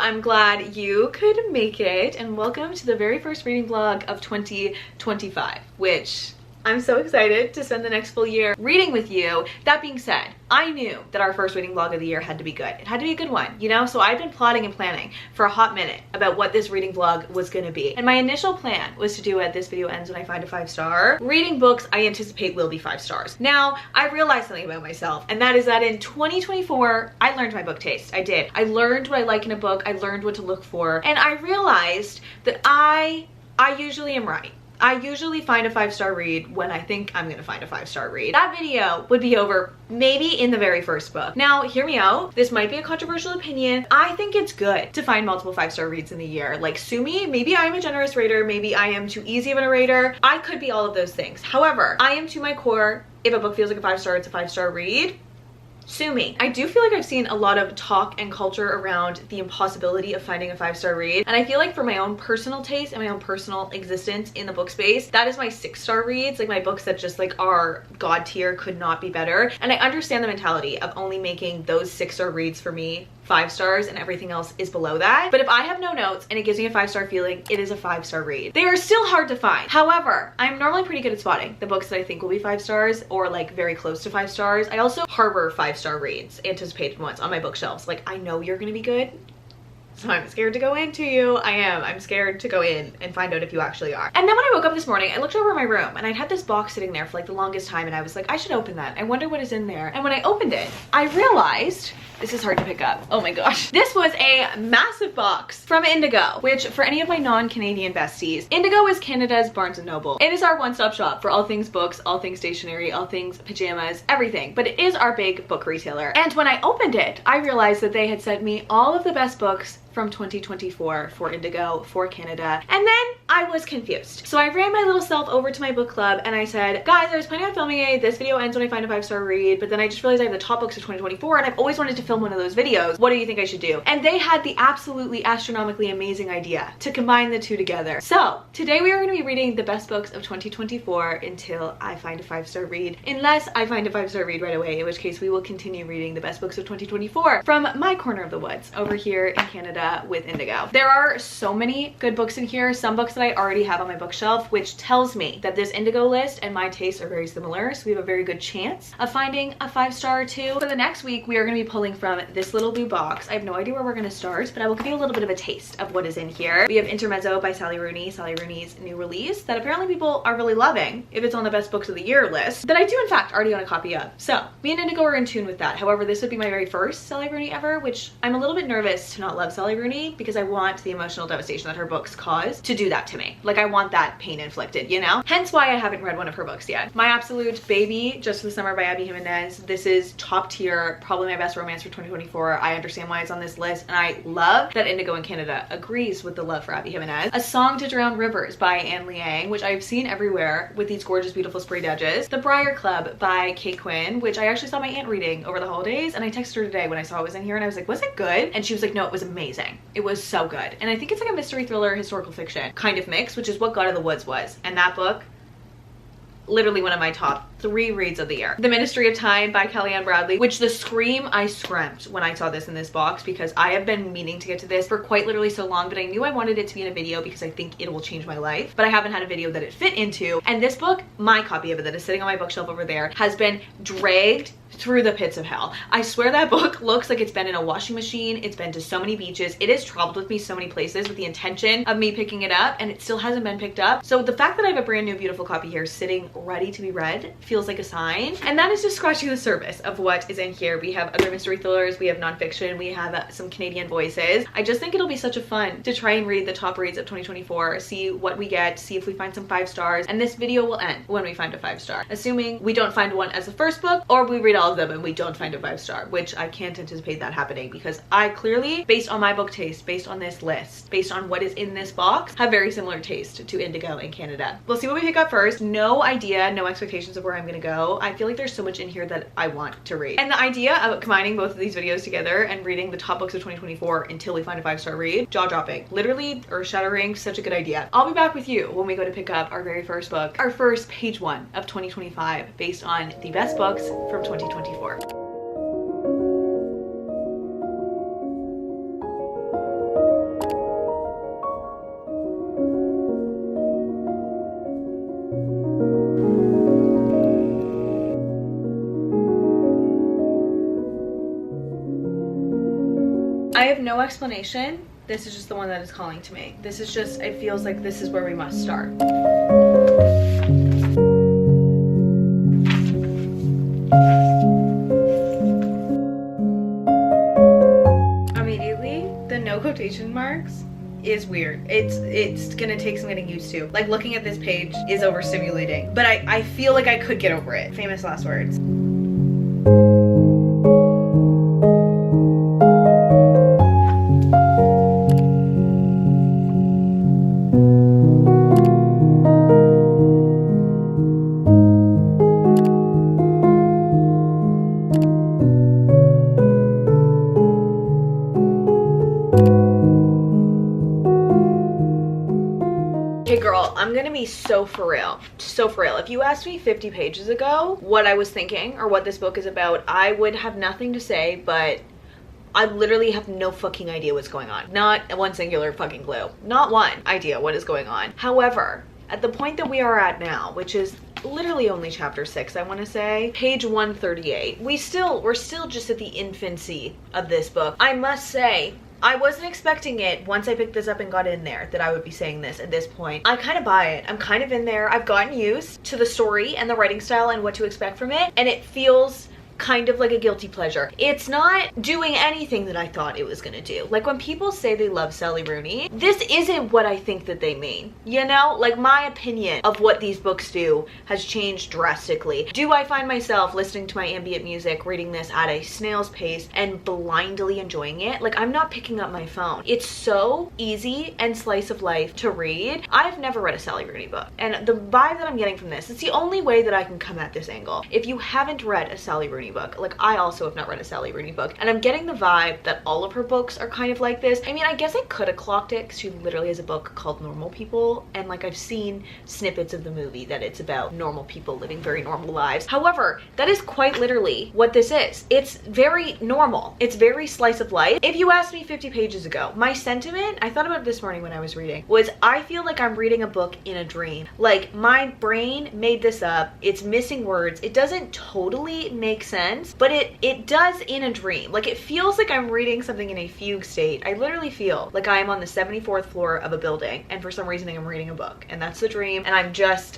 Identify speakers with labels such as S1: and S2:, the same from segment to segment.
S1: I'm glad you could make it, and welcome to the very first reading vlog of 2025, which I'm so excited to spend the next full year reading with you. That being said, I knew that our first reading vlog of the year had to be good. It had to be a good one, you know? So I've been plotting and planning for a hot minute about what this reading vlog was gonna be. And my initial plan was to do it, this video ends when I find a 5-star. Reading books I anticipate will be 5 stars. Now, I realized something about myself, and that is that in 2024, I learned my book taste. I did. I learned what I like in a book. I learned what to look for. And I realized that I usually am right. I usually find a 5-star read when I think I'm gonna find a 5-star read. That video would be over maybe in the very first book. Now, hear me out. This might be a controversial opinion. I think it's good to find multiple 5-star reads in the year. Like, sue me, maybe I'm a generous rater, maybe I am too easy of a rater. I could be all of those things. However, I am to my core, if a book feels like a 5-star, it's a 5-star read. Sue me. I do feel like I've seen a lot of talk and culture around the impossibility of finding a 5-star read. And I feel like for my own personal taste and my own personal existence in the book space, that is my 6-star reads, like my books that just like are God tier, could not be better. And I understand the mentality of only making those 6-star reads for me 5 stars and everything else is below that. But if I have no notes and it gives me a 5-star feeling, it is a 5-star read. They are still hard to find. However, I'm normally pretty good at spotting the books that I think will be 5 stars or like very close to 5 stars. I also harbor 5-star reads, anticipated ones on my bookshelves. Like, I know you're gonna be good, so I'm scared to go into you. I'm scared to go in and find out if you actually are. And then when I woke up this morning, I looked over my room and I'd had this box sitting there for like the longest time, and I was like, I should open that. I wonder what is in there. And when I opened it, I realized, this is hard to pick up. Oh my gosh. This was a massive box from Indigo, which for any of my non-Canadian besties, Indigo is Canada's Barnes & Noble. It is our one-stop shop for all things books, all things stationery, all things pajamas, everything. But it is our big book retailer. And when I opened it, I realized that they had sent me all of the best books from 2024 for Indigo, for Canada. And then I was confused. So I ran my little self over to my book club and I said, guys, I was planning on filming this video ends when I find a 5-star read, but then I just realized I have the top books of 2024 and I've always wanted to film one of those videos. What do you think I should do? And they had the absolutely astronomically amazing idea to combine the two together. So today we are going to be reading the best books of 2024 until I find a 5-star read, unless I find a 5-star read right away, in which case we will continue reading the best books of 2024 from my corner of the woods over here in Canada with Indigo. There are so many good books in here, some books that I already have on my bookshelf, which tells me that this Indigo list and my tastes are very similar, so we have a very good chance of finding a 5-star or two. For the next week, we are going to be pulling from this little blue box. I have no idea where we're going to start, but I will give you a little bit of a taste of what is in here. We have Intermezzo by Sally Rooney, Sally Rooney's new release that apparently people are really loving if it's on the best books of the year list, that I do in fact already own a copy of. So me and Indigo are in tune with that. However, this would be my very first Sally Rooney ever, which I'm a little bit nervous to not love Sally Rooney because I want the emotional devastation that her books cause to do that to me. Like, I want that pain inflicted, you know? Hence why I haven't read one of her books yet. My absolute baby, Just for the Summer by Abby Jimenez. This is top tier, probably my best romance for 2024. I understand why it's on this list, and I love that Indigo in Canada agrees with the love for Abby Jimenez. A Song to Drown Rivers by Anne Liang, which I've seen everywhere with these gorgeous, beautiful sprayed edges. The Briar Club by Kate Quinn, which I actually saw my aunt reading over the holidays, and I texted her today when I saw it was in here, and I was like, was it good? And she was like, no, it was amazing. It was so good. And I think it's like a mystery thriller, historical fiction kind of mix, which is what God of the Woods was. And that book, literally one of my top 3 reads of the year. The Ministry of Time by Kellyanne Bradley, which the scream I screamed when I saw this in this box, because I have been meaning to get to this for quite literally so long, but I knew I wanted it to be in a video because I think it will change my life, but I haven't had a video that it fit into. And this book, my copy of it that is sitting on my bookshelf over there, has been dragged through the pits of hell. I swear that book looks like it's been in a washing machine. It's been to so many beaches. It has traveled with me so many places with the intention of me picking it up, and it still hasn't been picked up. So the fact that I have a brand new beautiful copy here sitting ready to be read feels like a sign. And that is just scratching the surface of what is in here. We have other mystery thrillers, we have nonfiction, we have some Canadian voices. I just think it'll be such a fun to try and read the top reads of 2024, see what we get, see if we find some 5 stars, and this video will end when we find a 5-star. Assuming we don't find one as the first book, or we read all of them and we don't find a 5-star, which I can't anticipate that happening because I clearly, based on my book taste, based on this list, based on what is in this box, have very similar taste to Indigo in Canada. We'll see what we pick up first. No idea, no expectations of where I'm gonna go. I feel like there's so much in here that I want to read. And the idea of combining both of these videos together and reading the top books of 2024 until we find a 5-star read, jaw-dropping, literally earth-shattering, such a good idea. I'll be back with you when we go to pick up our very first book, our first page 1 of 2025, based on the best books from 2024. explanation. This is just the one that is calling to me. This is just, it feels like this is where we must start. Immediately, the no quotation marks is weird. It's gonna take some getting used to. Like, looking at this page is overstimulating, but I feel like I could get over it. Famous last words. Okay, girl, I'm gonna be so for real. So for real. If you asked me 50 pages ago what I was thinking or what this book is about, I would have nothing to say, but I literally have no fucking idea what's going on. Not one singular fucking clue. Not one idea what is going on. However, at the point that we are at now, which is literally only chapter 6, I want to say, page 138, we're still just at the infancy of this book. I must say, I wasn't expecting it once I picked this up and got in there that I would be saying this at this point. I kind of buy it. I'm kind of in there. I've gotten used to the story and the writing style and what to expect from it, and it feels kind of like a guilty pleasure. It's not doing anything that I thought it was gonna do. Like, when people say they love Sally Rooney, this isn't what I think that they mean. You know, like, my opinion of what these books do has changed drastically. Do I find myself listening to my ambient music, reading this at a snail's pace and blindly enjoying it? Like, I'm not picking up my phone. It's so easy and slice of life to read. I've never read a Sally Rooney book, and the vibe that I'm getting from this, it's the only way that I can come at this angle. If you haven't read a Sally Rooney book, like, I also have not read a Sally Rooney book, and I'm getting the vibe that all of her books are kind of like this. I mean, I guess I could have clocked it because she literally has a book called Normal People, and like, I've seen snippets of the movie that it's about normal people living very normal lives. However, that is quite literally what this is. It's very normal. It's very slice of life. If you asked me 50 pages ago, my sentiment, I thought about it this morning when I was reading, was I feel like I'm reading a book in a dream. Like, my brain made this up. It's missing words. It doesn't totally make sense, but it does in a dream. Like, it feels like I'm reading something in a fugue state. I literally feel like I am on the 74th floor of a building, and for some reason I'm reading a book, and that's the dream, and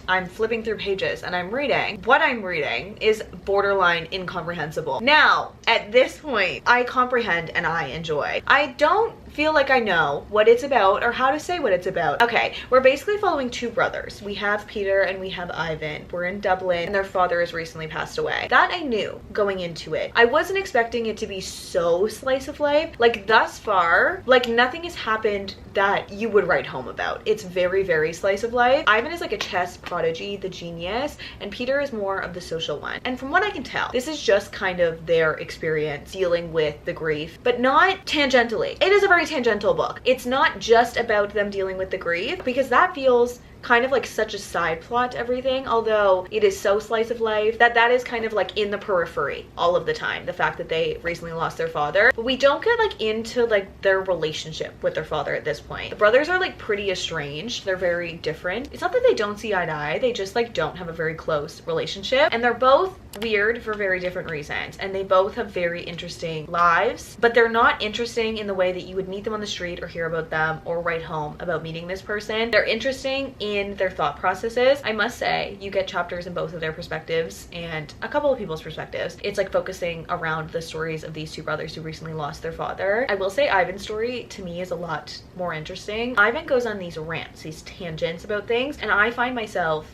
S1: I'm flipping through pages and I'm reading. What I'm reading is borderline incomprehensible. Now, at this point, I comprehend and I enjoy. I don't feel like I know what it's about or how to say what it's about. Okay, we're basically following two brothers. We have Peter and we have Ivan. We're in Dublin and their father has recently passed away. That I knew going into it. I wasn't expecting it to be so slice of life. Like, thus far, like, nothing has happened that you would write home about. It's very, very slice of life. Ivan is like a chess prodigy, the genius, and Peter is more of the social one. And from what I can tell, this is just kind of their experience dealing with the grief, but not tangentially. It is a very tangential book. It's not just about them dealing with the grief, because that feels kind of like such a side plot to everything, although it is so slice of life that is kind of like in the periphery all of the time, the fact that they recently lost their father. But we don't get like into like their relationship with their father at this point. The brothers are like pretty estranged. They're very different. It's not that they don't see eye to eye, they just like don't have a very close relationship, and they're both weird for very different reasons, and they both have very interesting lives, but they're not interesting in the way that you would meet them on the street or hear about them or write home about meeting this person. They're interesting in their thought processes. I must say, you get chapters in both of their perspectives and a couple of people's perspectives. It's like focusing around the stories of these two brothers who recently lost their father. I will say Ivan's story to me is a lot more interesting. Ivan goes on these rants, these tangents about things, and I find myself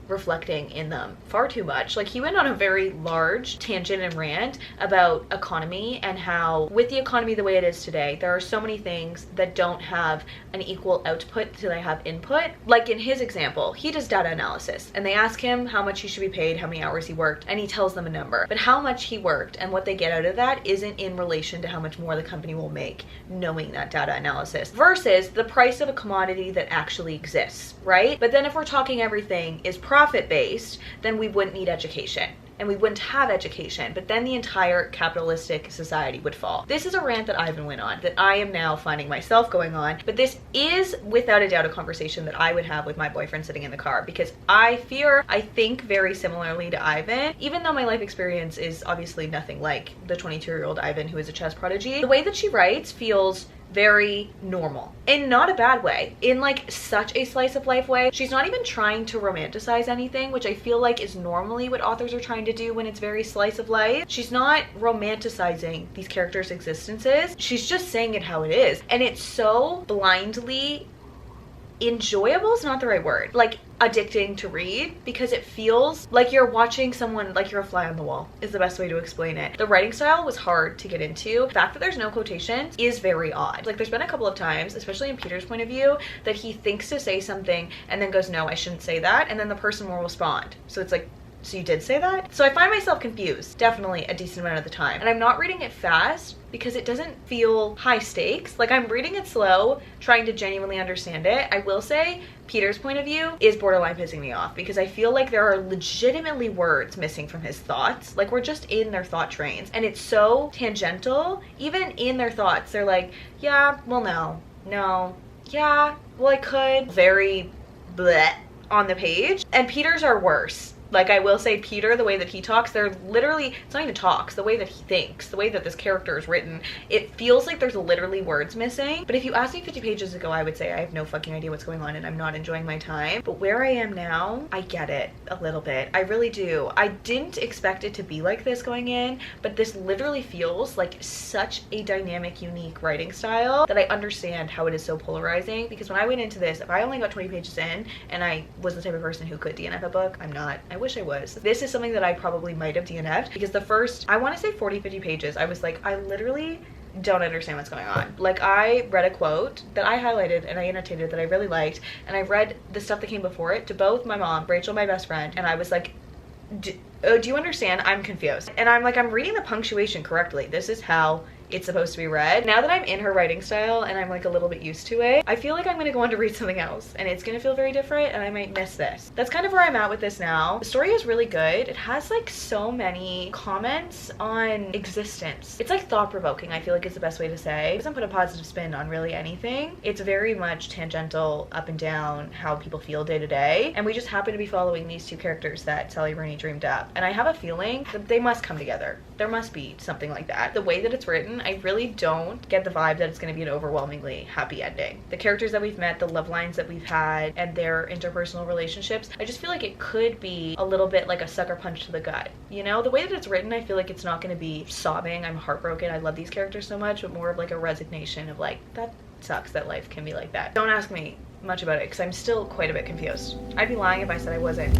S1: reflecting in them far too much. Like, he went on a very large tangent and rant about economy and how with the economy the way it is today, there are so many things that don't have an equal output till they have input. Like, in his example, he does data analysis and they ask him how much he should be paid, how many hours he worked, and he tells them a number. But how much he worked and what they get out of that isn't in relation to how much more the company will make knowing that data analysis versus the price of a commodity that actually exists, right? But then if we're talking everything is profit-based, then we wouldn't need education and we wouldn't have education, but then the entire capitalistic society would fall. This is a rant that Ivan went on that I am now finding myself going on, but this is without a doubt a conversation that I would have with my boyfriend sitting in the car, because I think very similarly to Ivan, even though my life experience is obviously nothing like the 22-year-old Ivan who is a chess prodigy. The way that she writes feels very normal, in not a bad way, in like such a slice of life way. She's not even trying to romanticize anything, which I feel like is normally what authors are trying to do when it's very slice of life. She's not romanticizing these characters' existences. She's just saying it how it is, and it's so blindly enjoyable is not the right word, like addicting to read, because it feels like you're watching someone, like you're a fly on the wall is the best way to explain it. The writing style was hard to get into. The fact that there's no quotations is very odd. Like there's been a couple of times, especially in Peter's point of view, that he thinks to say something and then goes, no, I shouldn't say that, and then the person will respond. So it's like, so you did say that? So I find myself confused, definitely a decent amount of the time. And I'm not reading it fast because it doesn't feel high stakes. Like I'm reading it slow, trying to genuinely understand it. I will say Peter's point of view is borderline pissing me off because I feel like there are legitimately words missing from his thoughts. Like we're just in their thought trains, and it's so tangential. Even in their thoughts, they're like, yeah, well, no, yeah, well, I could. Very bleh on the page. And Peter's are worse. Like I will say Peter, the way that he talks, they're literally, it's not even talks, the way that he thinks, the way that this character is written, it feels like there's literally words missing. But if you asked me 50 pages ago, I would say I have no fucking idea what's going on and I'm not enjoying my time. But where I am now, I get it a little bit. I really do. I didn't expect it to be like this going in, but this literally feels like such a dynamic, unique writing style that I understand how it is so polarizing. Because when I went into this, if I only got 20 pages in and I was the type of person who could DNF a book, I'm not. I wish I was. This is something that I probably might have DNF'd because the first, I want to say 40-50 pages, I was like, I literally don't understand what's going on. Like I read a quote that I highlighted and I annotated that I really liked, and I read the stuff that came before it to both my mom, Rachel, my best friend, and I was like, do you understand? I'm confused. And I'm like, I'm reading the punctuation correctly. This is how it's supposed to be read. Now that I'm in her writing style and I'm like a little bit used to it, I feel like I'm gonna go on to read something else and it's gonna feel very different and I might miss this. That's kind of where I'm at with this now. The story is really good. It has like so many comments on existence. It's like thought-provoking, I feel like is the best way to say. It doesn't put a positive spin on really anything. It's very much tangential, up and down, how people feel day to day. And we just happen to be following these two characters that Sally Rooney dreamed up. And I have a feeling that they must come together. There must be something like that. The way that it's written, I really don't get the vibe that it's going to be an overwhelmingly happy ending. The characters that we've met, the love lines that we've had, and their interpersonal relationships, I just feel like it could be a little bit like a sucker punch to the gut. You know, the way that it's written, I feel like it's not going to be sobbing, I'm heartbroken, I love these characters so much, but more of like a resignation of like, that sucks that life can be like that. Don't ask me much about it because I'm still quite a bit confused. I'd be lying if I said I wasn't.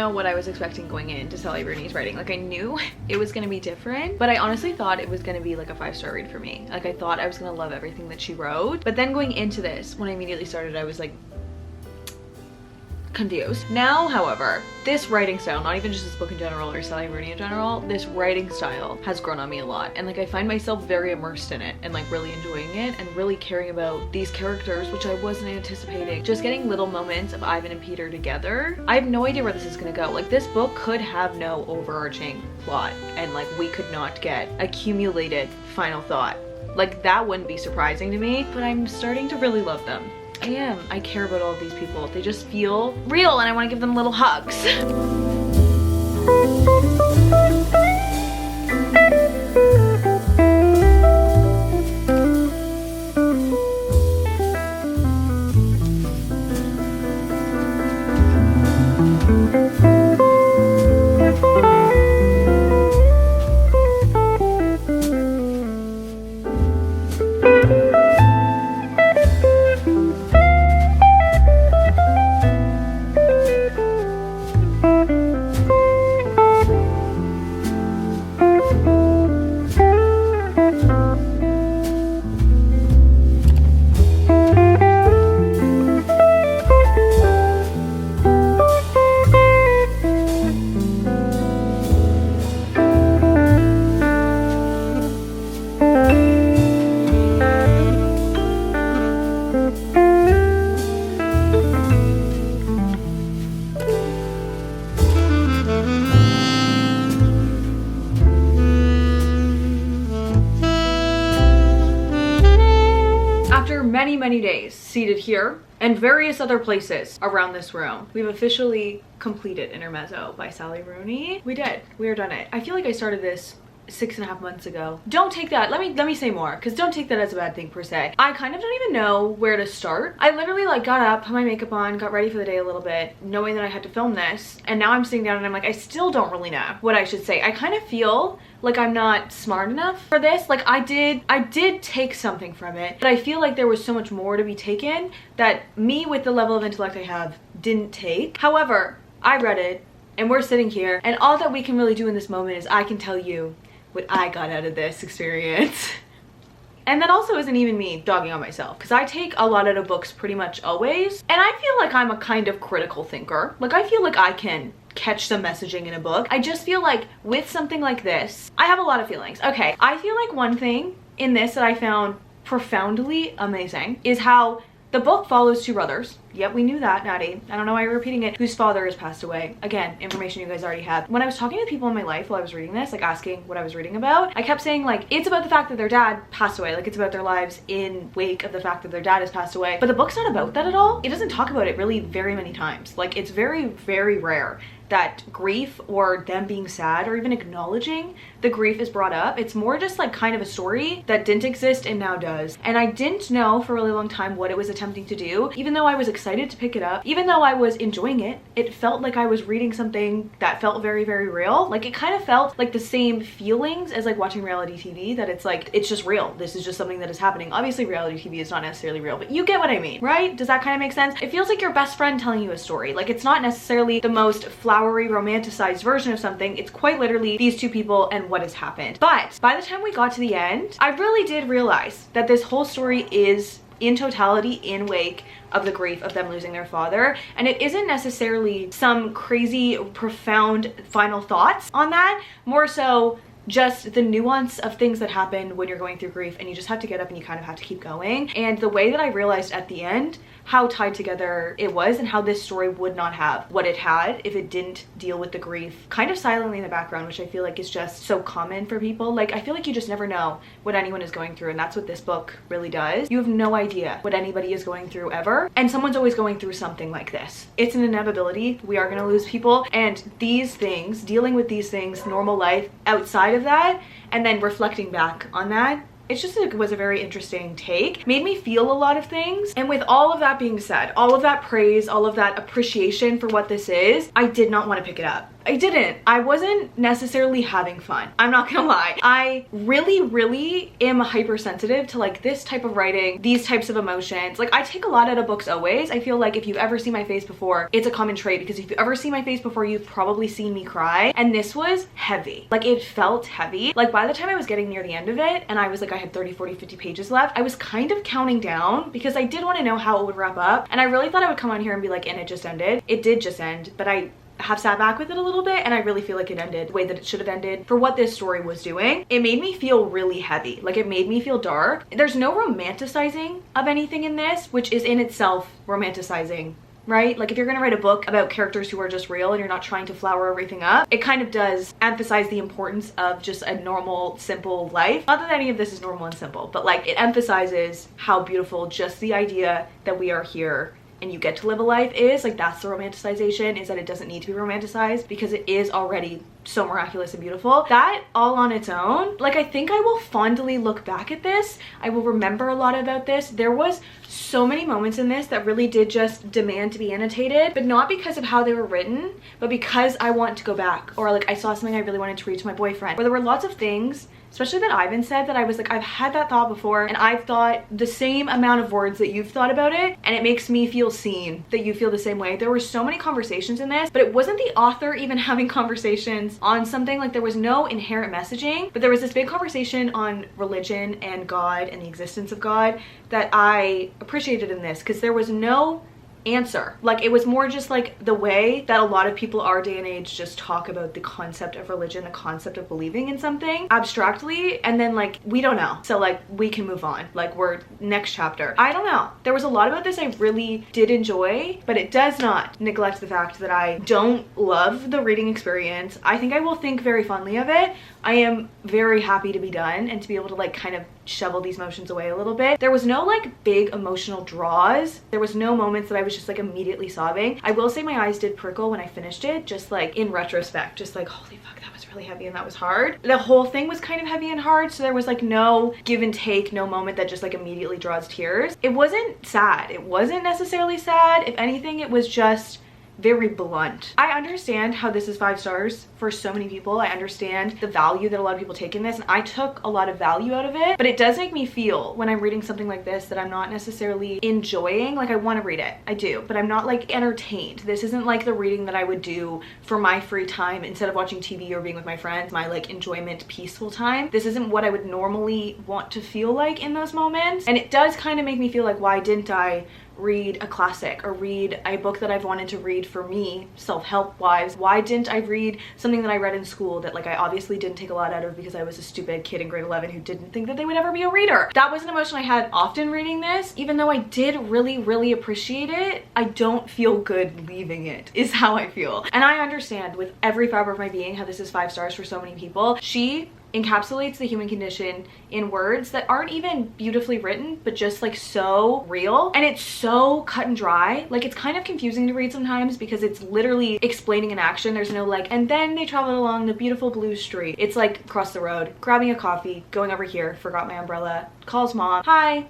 S1: What I was expecting going into Sally Rooney's writing. Like I knew it was gonna be different, but I honestly thought it was gonna be like a 5-star read for me. Like I thought I was gonna love everything that she wrote, but then going into this, when I immediately started, I was like confused. Now, however, this writing style, not even just this book in general or Sally Rooney in general, this writing style has grown on me a lot, and like I find myself very immersed in it and like really enjoying it and really caring about these characters, which I wasn't anticipating. Just getting little moments of Ivan and Peter together. I have no idea where this is gonna go. Like this book could have no overarching plot and like we could not get accumulated final thought. Like that wouldn't be surprising to me, but I'm starting to really love them. I am. I care about all of these people. They just feel real and I want to give them little hugs. many, many days seated here and various other places around this room, we've officially completed Intermezzo by Sally Rooney. We did. We are done it. I feel like I started this 6.5 months ago. Don't take that, let me say more, because don't take that as a bad thing per se. I kind of don't even know where to start. I literally like got up, put my makeup on, got ready for the day a little bit, knowing that I had to film this, and now I'm sitting down and I'm like, I still don't really know what I should say. I kind of feel like I'm not smart enough for this. Like I did take something from it, but I feel like there was so much more to be taken that me with the level of intellect I have didn't take. However, I read it and we're sitting here, and all that we can really do in this moment is I can tell you what I got out of this experience. And that also isn't even me dogging on myself, because I take a lot out of books pretty much always, and I feel like I'm a kind of critical thinker. Like I feel like I can catch some messaging in a book. I just feel like with something like this, I have a lot of feelings. Okay, I feel like one thing in this that I found profoundly amazing is how the book follows two brothers. Yep, we knew that, Natty. I don't know why you're repeating it. Whose father has passed away. Again, information you guys already have. When I was talking to people in my life while I was reading this, like asking what I was reading about, I kept saying like, it's about the fact that their dad passed away. Like it's about their lives in wake of the fact that their dad has passed away. But the book's not about that at all. It doesn't talk about it really very many times. Like it's very, very rare that grief or them being sad or even acknowledging the grief is brought up. It's more just like kind of a story that didn't exist and now does. And I didn't know for a really long time what it was attempting to do. Even though I was excited to pick it up, even though I was enjoying it, it felt like I was reading something that felt very, very real. Like it kind of felt like the same feelings as like watching reality TV, that it's like, it's just real. This is just something that is happening. Obviously reality TV is not necessarily real, but you get what I mean, right? Does that kind of make sense? It feels like your best friend telling you a story. Like it's not necessarily the most flowery, romanticized version of something. It's quite literally these two people and what has happened. But by the time we got to the end, I really did realize that this whole story is in totality in wake of the grief of them losing their father, and it isn't necessarily some crazy profound final thoughts on that, more so just the nuance of things that happen when you're going through grief and you just have to get up and you kind of have to keep going. And the way that I realized at the end how tied together it was and how this story would not have what it had if it didn't deal with the grief kind of silently in the background, which I feel like is just so common for people. Like I feel like you just never know what anyone is going through, and that's what this book really does. You have no idea what anybody is going through ever, and someone's always going through something like this. It's an inevitability. We are going to lose people, and these things, dealing with these things, normal life outside of that, and then reflecting back on that, it just was a very interesting take. Made me feel a lot of things. And with all of that being said, all of that praise, all of that appreciation for what this is, I did not want to pick it up. I didn't. I wasn't necessarily having fun. I'm not gonna lie. I really am hypersensitive to like this type of writing, these types of emotions. Like I take a lot out of books always. I feel like if you've ever seen my face before, it's a common trait, because if you've ever seen my face before, you've probably seen me cry. And this was heavy. Like it felt heavy. Like by the time I was getting near the end of it and I was like, I had 30, 40, 50 pages left, I was kind of counting down because I did want to know how it would wrap up. And I really thought I would come on here and be like, and it just ended. It did just end, but I have sat back with it a little bit and I really feel like it ended the way that it should have ended for what this story was doing. It made me feel really heavy. Like it made me feel dark. There's no romanticizing of anything in this, which is in itself romanticizing, right? Like if you're gonna write a book about characters who are just real and you're not trying to flower everything up, it kind of does emphasize the importance of just a normal, simple life. Not that any of this is normal and simple, but like it emphasizes how beautiful just the idea that we are here and you get to live a life is. Like that's the romanticization, is that it doesn't need to be romanticized because it is already so miraculous and beautiful. That all on its own, like I think I will fondly look back at this. I will remember a lot about this. There was so many moments in this that really did just demand to be annotated, but not because of how they were written, but because I want to go back, or like I saw something I really wanted to read to my boyfriend, or there were lots of things, especially that Ivan said, that I was like, I've had that thought before and I've thought the same amount of words that you've thought about it, and it makes me feel seen that you feel the same way. There were so many conversations in this, but it wasn't the author even having conversations on something. Like there was no inherent messaging, but there was this big conversation on religion and God and the existence of God that I appreciated in this, because there was no answer. Like it was more just like the way that a lot of people our day and age just talk about the concept of religion, the concept of believing in something abstractly, and then like we don't know, so like we can move on, like we're next chapter. I don't know, there was a lot about this I really did enjoy, but it does not neglect the fact that I don't love the reading experience. I think I will think very fondly of it. I am very happy to be done and to be able to like kind of shovel these emotions away a little bit. There was no like big emotional draws. There was no moments that I was just like immediately sobbing. I will say my eyes did prickle when I finished it, just like in retrospect, just like holy fuck, that was really heavy and that was hard. The whole thing was kind of heavy and hard, so there was like no give and take, no moment that just like immediately draws tears. It wasn't sad. It wasn't necessarily sad. If anything, it was just very blunt. I understand how this is 5 stars for so many people. I understand the value that a lot of people take in this, and I took a lot of value out of it, but it does make me feel when I'm reading something like this that I'm not necessarily enjoying. Like I want to read it, I do, but I'm not like entertained. This isn't like the reading that I would do for my free time instead of watching TV or being with my friends, my like enjoyment, peaceful time. This isn't what I would normally want to feel like in those moments, and it does kind of make me feel like, why didn't I read a classic or read a book that I've wanted to read for me, self-help wise? Why didn't I read something that I read in school that like I obviously didn't take a lot out of because I was a stupid kid in grade 11 who didn't think that they would ever be a reader? That was an emotion I had often reading this. Even though I did really appreciate it, I don't feel good leaving it, is how I feel. And I understand with every fiber of my being how this is 5 stars for so many people. She encapsulates the human condition in words that aren't even beautifully written, but just like so real, and it's so cut and dry. Like it's kind of confusing to read sometimes because it's literally explaining an action. There's no like, and then they traveled along the beautiful blue street. It's like across the road, grabbing a coffee, going over here, forgot my umbrella, calls mom, hi.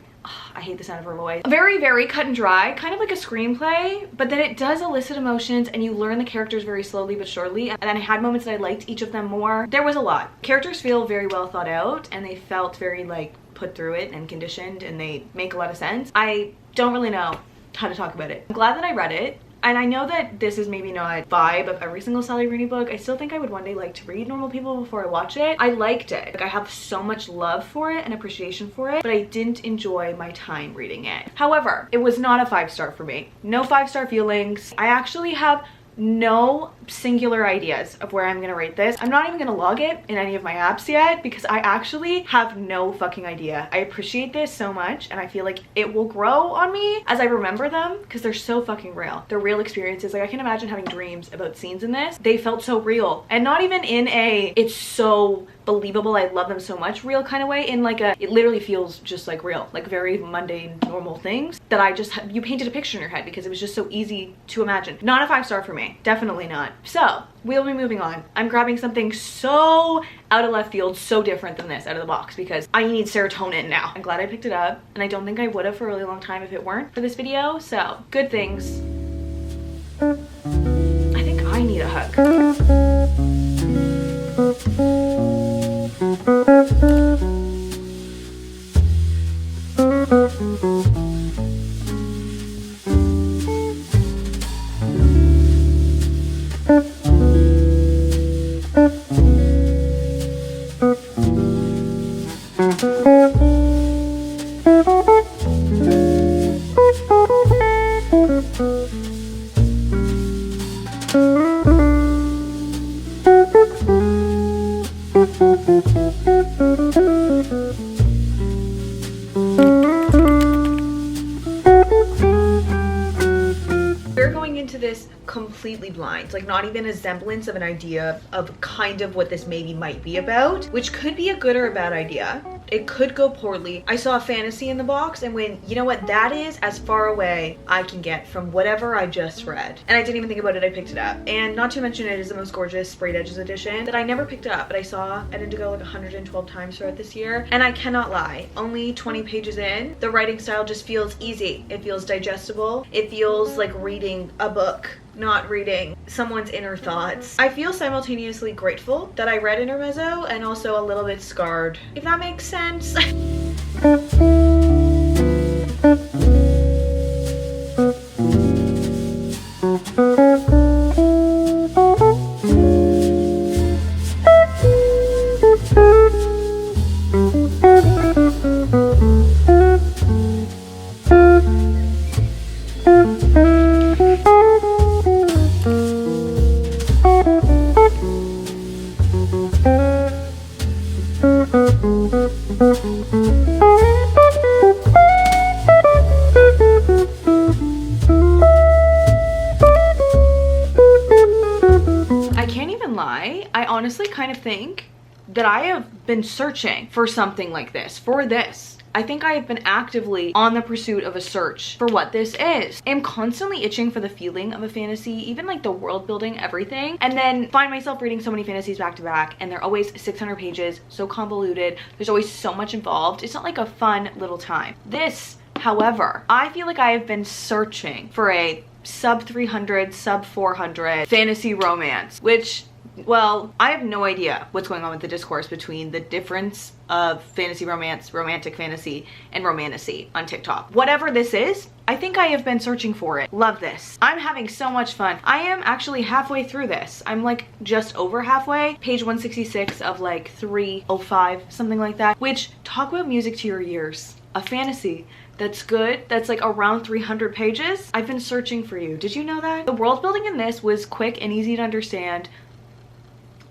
S1: I hate the sound of her voice. Very cut and dry, kind of like a screenplay, but then it does elicit emotions and you learn the characters very slowly but surely. And then I had moments that I liked each of them more. There was a lot. Characters feel very well thought out and they felt very like put through it and conditioned, and they make a lot of sense. I don't really know how to talk about it. I'm glad that I read it. And I know that this is maybe not vibe of every single Sally Rooney book. I still think I would one day like to read Normal People before I watch it. I liked it. Like I have so much love for it and appreciation for it, but I didn't enjoy my time reading it. However, it was not a 5 star for me. No 5 star feelings. I actually have no singular ideas of where I'm gonna rate this. I'm not even gonna log it in any of my apps yet because I actually have no fucking idea. I appreciate this so much and I feel like it will grow on me as I remember them because they're so fucking real. They're real experiences. Like I can imagine having dreams about scenes in this. They felt so real, and not even in a it's so believable, I love them so much real kind of way, in like a it literally feels just like real, like very mundane normal things that I just you painted a picture in your head because it was just so easy to imagine. Not a 5 star for me, definitely not. So we'll be moving on. I'm grabbing something so out of left field, so different than this out of the box because I need serotonin now. I'm glad I picked it up, and I don't think I would have for a really long time if it weren't for this video. So good things. I think I need a hug. We're going into this completely blind, like not even a semblance of an idea of kind of what this maybe might be about, which could be a good or a bad idea. It could go poorly. I saw a fantasy in the box, and when, you know what, that is as far away I can get from whatever I just read. And I didn't even think about it, I picked it up. And not to mention it is the most gorgeous sprayed edges edition that I never picked up, but I saw at Indigo like 112 times throughout this year. And I cannot lie, only 20 pages in, the writing style just feels easy. It feels digestible. It feels like reading a book, not reading someone's inner thoughts. I feel simultaneously grateful that I read Intermezzo and also a little bit scarred, if that makes sense. I can't even lie, I honestly kind of think that I have been searching for something like this, for this. I think I have been actively on the pursuit of a search for what this is. I'm constantly itching for the feeling of a fantasy, even like the world building, everything, and then find myself reading so many fantasies back to back, and they're always 600 pages, so convoluted. There's always so much involved. It's not like a fun little time. This, however, I feel like I have been searching for a sub 300, sub 400 fantasy romance, which, well, I have no idea what's going on with the discourse between the difference of fantasy romance, romantic fantasy, and romantasy on TikTok. Whatever this is, I think I have been searching for it. Love this. I'm having so much fun. I am actually halfway through this. I'm like just over halfway. Page 166 of like 305, something like that. Which, talk about music to your ears. A fantasy that's good, that's like around 300 pages. I've been searching for you. Did you know that? The world building in this was quick and easy to understand.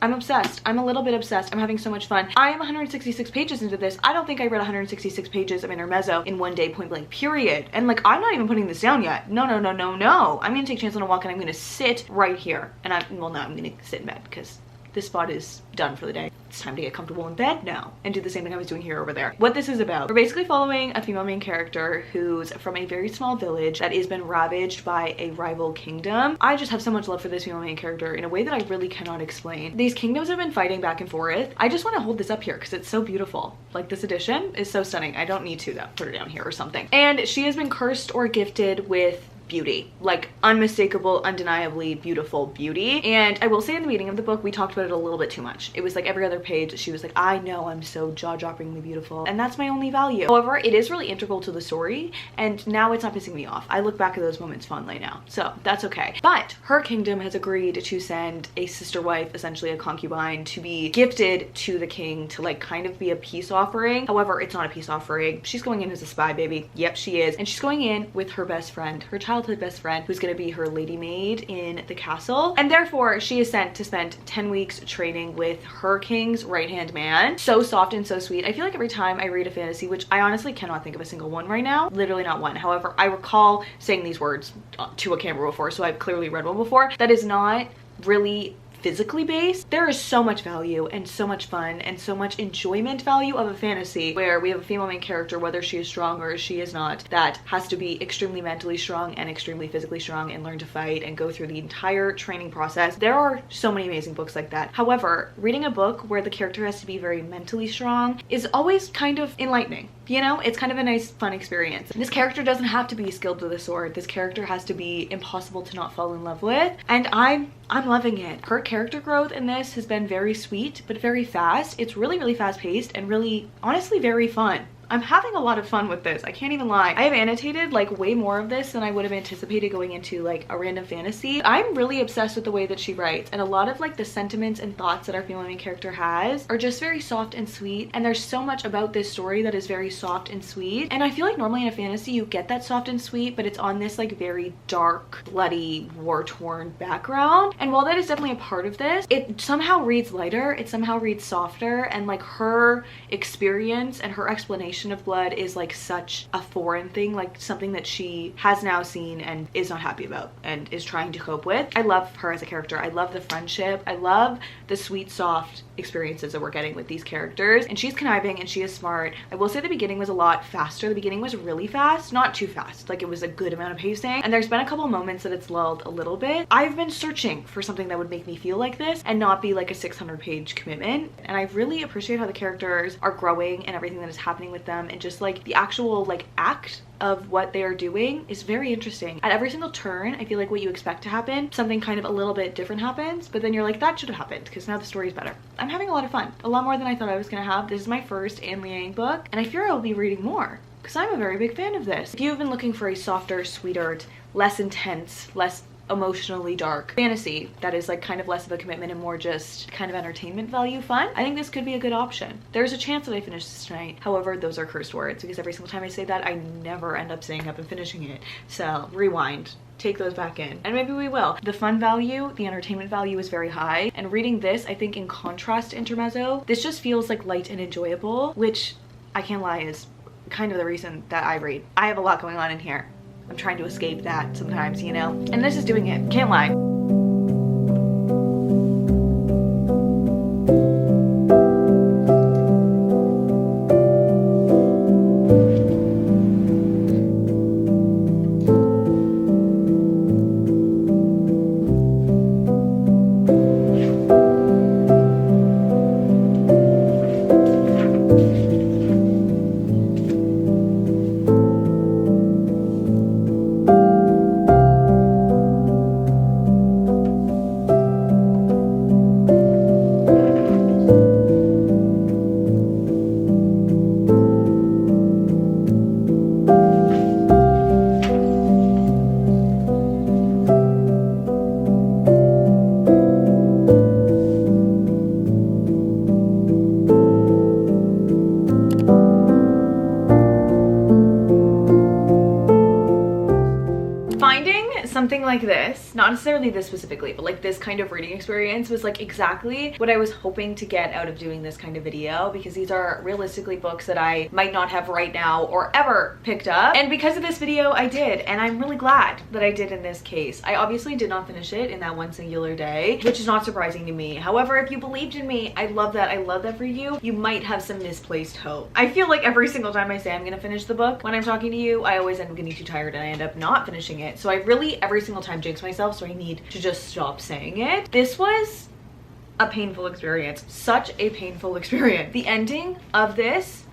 S1: I'm obsessed. I'm a little bit obsessed. I'm having so much fun. I am 166 pages into this. I don't think I read 166 pages of Intermezzo in one day, point blank, period. And like, I'm not even putting this down yet. No, no, no, no, no. I'm gonna take a chance on a walk and I'm gonna sit right here. And well, no, I'm gonna sit in bed because this spot is done for the day. It's time to get comfortable in bed now and do the same thing I was doing here over there. What this is about, we're basically following a female main character who's from a very small village that has been ravaged by a rival kingdom. I just have so much love for this female main character in a way that I really cannot explain. These kingdoms have been fighting back and forth. I just want to hold this up here because it's so beautiful. Like, this edition is so stunning. I don't need to though, put her down here or something. And she has been cursed or gifted with beauty, like unmistakable, undeniably beautiful beauty. And I will say in the beginning of the book, we talked about it a little bit too much. It was like every other page, she was like, I know I'm so jaw-droppingly beautiful, and that's my only value. However, it is really integral to the story, and now it's not pissing me off. I look back at those moments fondly now, so that's okay. But her kingdom has agreed to send a sister wife, essentially a concubine, to be gifted to the king to like kind of be a peace offering. However, it's not a peace offering. She's going in as a spy, baby. Yep, she is. And she's going in with her best friend, her childhood best friend, who's going to be her lady maid in the castle, and therefore she is sent to spend 10 weeks training with her king's right-hand man. So soft and so sweet. I feel like every time I read a fantasy, which I honestly cannot think of a single one right now, literally not one. However, I recall saying these words to a camera before, so I've clearly read one before that is not really physically based. There is so much value and so much fun and so much enjoyment value of a fantasy where we have a female main character, whether she is strong or she is not, that has to be extremely mentally strong and extremely physically strong and learn to fight and go through the entire training process. There are so many amazing books like that. However, reading a book where the character has to be very mentally strong is always kind of enlightening. You know, it's kind of a nice, fun experience. This character doesn't have to be skilled with a sword. This character has to be impossible to not fall in love with. And I'm loving it. Her character growth in this has been very sweet, but very fast. It's really, really fast paced and really, honestly, very fun. I'm having a lot of fun with this. I can't even lie. I have annotated like way more of this than I would have anticipated going into like a random fantasy. I'm really obsessed with the way that she writes, and a lot of like the sentiments and thoughts that our female main character has are just very soft and sweet. And there's so much about this story that is very soft and sweet. And I feel like normally in a fantasy you get that soft and sweet, but it's on this like very dark, bloody, war-torn background. And while that is definitely a part of this, it somehow reads lighter, it somehow reads softer, and like her experience and her explanation of blood is like such a foreign thing, like something that she has now seen and is not happy about and is trying to cope with. I love her as a character. I love the friendship. I love the sweet, soft experiences that we're getting with these characters. And she's conniving and she is smart. I will say the beginning was a lot faster. The beginning was really fast, not too fast. Like, it was a good amount of pacing. And there's been a couple moments that it's lulled a little bit. I've been searching for something that would make me feel like this and not be like a 600-page commitment. And I really appreciate how the characters are growing and everything that is happening with them, and just like the actual like act of what they are doing is very interesting. At every single turn, I feel like what you expect to happen, something kind of a little bit different happens, but then you're like, that should have happened because now the story is better. I'm having a lot of fun, a lot more than I thought I was gonna have. This is my first Anne Liang book, and I fear I'll be reading more because I'm a very big fan of this. If you've been looking for a softer, sweeter, less intense, less emotionally dark fantasy that is like kind of less of a commitment and more just kind of entertainment value fun, I think this could be a good option. There's a chance that I finish this tonight. However, those are cursed words because every single time I say that, I never end up staying up and finishing it. So rewind, take those back in, and maybe we will. The fun value, the entertainment value is very high, and reading this, I think in contrast to Intermezzo, this just feels like light and enjoyable, which I can't lie is kind of the reason that I read. I have a lot going on in here. I'm trying to escape that sometimes, you know? And this is doing it, can't lie. something like this, not necessarily this specifically, but like this kind of reading experience was like exactly what I was hoping to get out of doing this kind of video, because these are realistically books that I might not have right now or ever picked up. And because of this video, I did, and I'm really glad that I did in this case. I obviously did not finish it in that one singular day, which is not surprising to me. However, if you believed in me, I love that. I love that for you. You might have some misplaced hope. I feel like every single time I say I'm gonna finish the book, when I'm talking to you, I always end up getting too tired and I end up not finishing it. So I really every single time jinx myself, so I need to just stop saying it. This was a painful experience. Such a painful experience. The ending of this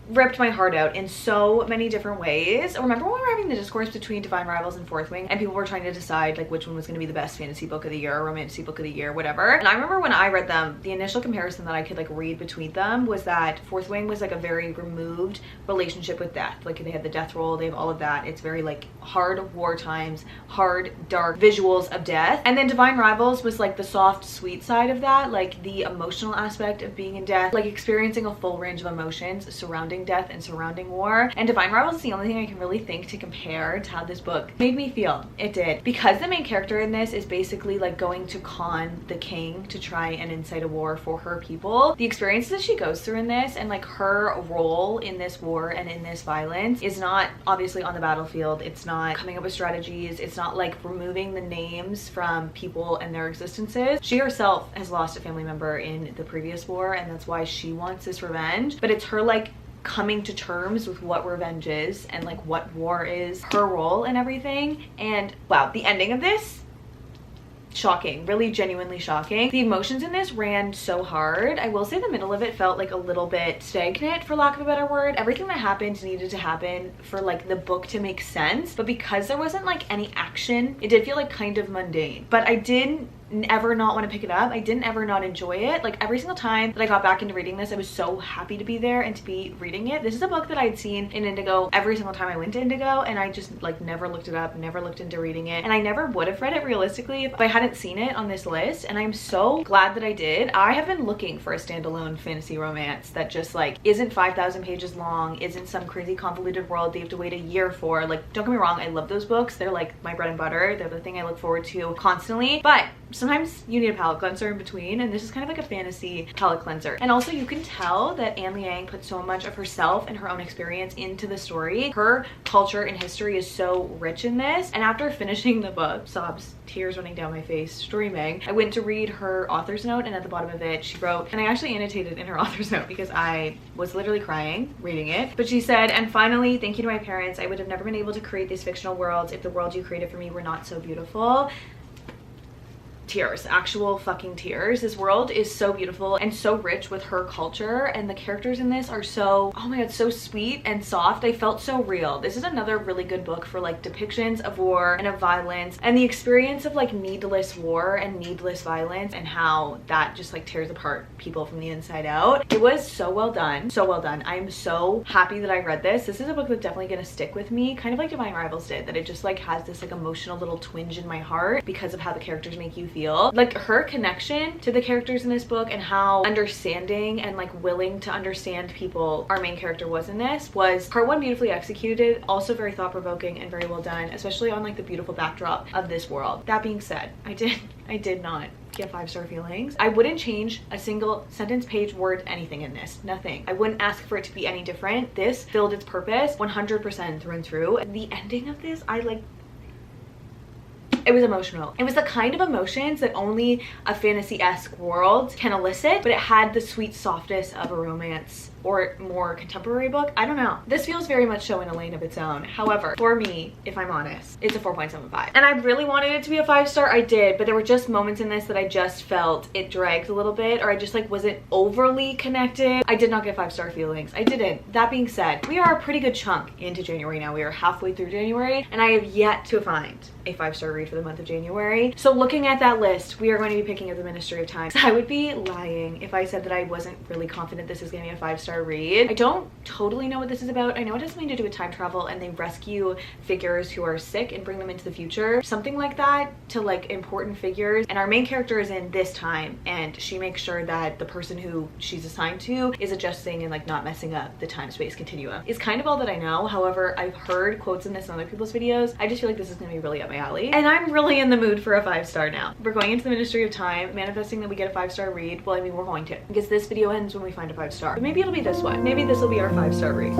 S1: ripped my heart out in so many different ways. Remember when we were having the discourse between Divine Rivals and Fourth Wing and people were trying to decide like which one was going to be the best fantasy book of the year or romantic book of the year, whatever. And I remember when I read them, the initial comparison that I could like read between them was that Fourth Wing was like a very removed relationship with death. Like they have the death roll, they have all of that. It's very like hard war times, hard, dark visuals of death. And then Divine Rivals was like the soft, sweet side of that, like the emotional aspect of being in death, like experiencing a full range of emotions surrounding death and surrounding war. And Divine Rivals is the only thing I can really think to compare to how this book made me feel. It did. Because the main character in this is basically like going to con the king to try and incite a war for her people. The experiences that she goes through in this and like her role in this war and in this violence is not obviously on the battlefield. It's not coming up with strategies. It's not like removing the names from people and their existences. She herself has lost a family member in the previous war, and that's why she wants this revenge. But it's her like coming to terms with what revenge is and like what war is, her role and everything. And wow, the ending of this, shocking, really genuinely shocking. The emotions in this ran so hard. I will say the middle of it felt like a little bit stagnant, for lack of a better word. Everything that happened needed to happen for like the book to make sense, but because there wasn't like any action, it did feel like kind of mundane. But I didn't ever not want to pick it up. I didn't ever not enjoy it. Like every single time that I got back into reading this, I was so happy to be there and to be reading it. This is a book that I'd seen in Indigo every single time I went to Indigo, and I just like never looked it up, never looked into reading it, and I never would have read it realistically if I hadn't seen it on this list. And I'm so glad that I did. I have been looking for a standalone fantasy romance that just like isn't 5,000 pages long, isn't some crazy convoluted world that you have to wait a year for. Like, don't get me wrong, I love those books. They're like my bread and butter. They're the thing I look forward to constantly, but sometimes you need a palate cleanser in between, and this is kind of like a fantasy palate cleanser. And also you can tell that Anne Liang put so much of herself and her own experience into the story. Her culture and history is so rich in this. And after finishing the book, sobs, tears running down my face, streaming, I went to read her author's note, and at the bottom of it she wrote, and I actually annotated in her author's note because I was literally crying reading it, but she said, "And finally, thank you to my parents. I would have never been able to create these fictional worlds if the world you created for me were not so beautiful." Tears, actual fucking tears. This world is so beautiful and so rich with her culture, and the characters in this are so, oh my god, so sweet and soft. They felt so real. This is another really good book for like depictions of war and of violence and the experience of like needless war and needless violence and how that just like tears apart people from the inside out. It was so well done, so well done. I'm so happy that I read this. This is a book that's definitely gonna stick with me, kind of like Divine Rivals did, that it just like has this like emotional little twinge in my heart because of how the characters make you feel. Like her connection to the characters in this book and how understanding and like willing to understand people our main character was in this was part one, beautifully executed, also very thought-provoking and very well done, especially on like the beautiful backdrop of this world. That being said, I did not get 5-star feelings. I wouldn't change a single sentence, page, word, anything in this. Nothing. I wouldn't ask for it to be any different. This filled its purpose 100% through and through. The ending of this, it was emotional. It was the kind of emotions that only a fantasy-esque world can elicit, but it had the sweet softness of a romance or more contemporary book. I don't know. This feels very much so in a lane of its own. However, for me, if I'm honest, it's a 4.75. And I really wanted it to be a 5-star. I did, but there were just moments in this that I just felt it dragged a little bit, or I just like wasn't overly connected. I did not get 5-star feelings. I didn't. That being said, we are a pretty good chunk into January now. We are halfway through January, and I have yet to find a 5-star read for the month of January. So looking at that list, we are going to be picking up The Ministry of Time. I would be lying if I said that I wasn't really confident this is gonna be a 5-star 5-star read. I don't totally know what this is about. I know it has something to do with time travel and they rescue figures who are sick and bring them into the future. Something like that, to like important figures. And our main character is in this time and she makes sure that the person who she's assigned to is adjusting and like not messing up the time-space continuum. Is kind of all that I know. However, I've heard quotes in this in other people's videos. I just feel like this is gonna be really up my alley. And I'm really in the mood for a 5-star now. We're going into the Ministry of Time, manifesting that we get a 5-star read. Well, I mean, we're going to. Because this video ends when we find a 5-star. But maybe it'll be this one. Maybe this will be our 5-star read.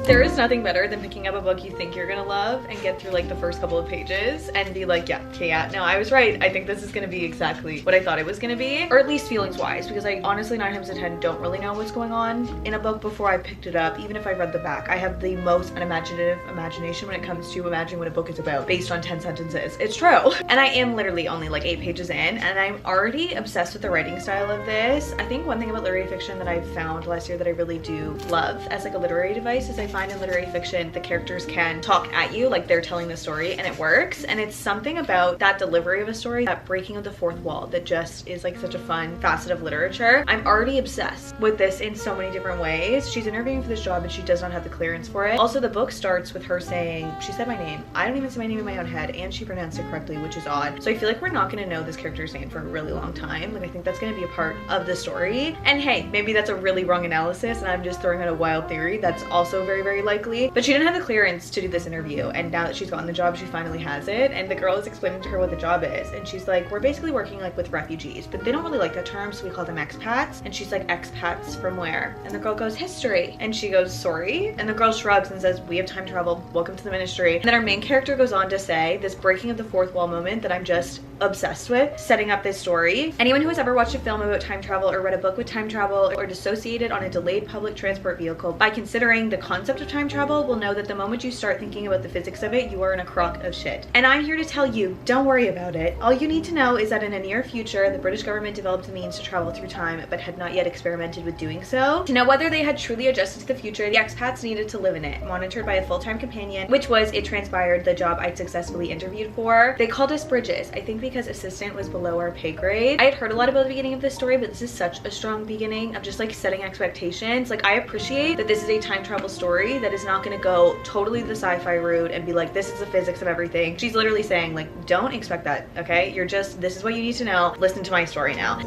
S1: There is nothing better than picking up a book you think you're gonna love and get through like the first couple of pages and be like, yeah, okay, yeah, no, I was right. I think this is gonna be exactly what I thought it was gonna be, or at least feelings wise, because I honestly 9 times out of 10 don't really know what's going on in a book before I picked it up. Even if I read the back, I have the most unimaginative imagination when it comes to imagining what a book is about based on 10 sentences. It's true. And I am literally only like 8 pages in and I'm already obsessed with the writing style of this. I think one thing about literary fiction that I've found last year that I really do love as like a literary device is I find in literary fiction the characters can talk at you like they're telling the story and it works. And it's something about that delivery of a story, that breaking of the fourth wall, that just is like such a fun facet of literature. I'm already obsessed with this in so many different ways. She's interviewing for this job and she does not have the clearance for it. Also, the book starts with her saying, she said my name. I don't even say my name in my own head, and she pronounced it correctly, which is odd. So I feel like we're not gonna know this character's name for a really long time. Like I think that's gonna be a part of the story. And hey, maybe that's a really wrong analysis and I'm just throwing out a wild theory. That's also very, very likely. But she didn't have the clearance to do this interview, and now that she's gotten the job, she finally has it. And the girl is explaining to her what the job is, and she's like, we're basically working like with refugees, but they don't really like that term, so we call them expats. And she's like, expats from where? And the girl goes, history. And she goes, sorry? And the girl shrugs and says, we have time travel, welcome to the ministry. And then our main character goes on to say this breaking of the fourth wall moment that I'm just obsessed with, setting up this story. Anyone who has ever watched a film about time travel or read a book with time travel or dissociated on a delayed public transport vehicle by considering the concept of time travel will know that the moment you start thinking about the physics of it, you are in a crock of shit. And I'm here to tell you, don't worry about it. All you need to know is that in a near future, the British government developed the means to travel through time, but had not yet experimented with doing so. To know whether they had truly adjusted to the future, the expats needed to live in it, monitored by a full-time companion, which was, it transpired, the job I'd successfully interviewed for. They called us Bridges, I think because assistant was below our pay grade. I had heard a lot about the beginning of this story, but this is such a strong beginning of just like setting expectations. Like I appreciate that this is a time travel story that is not gonna go totally the sci-fi route and be like, this is the physics of everything. She's literally saying like, don't expect that, okay? You're just, this is what you need to know. Listen to my story now.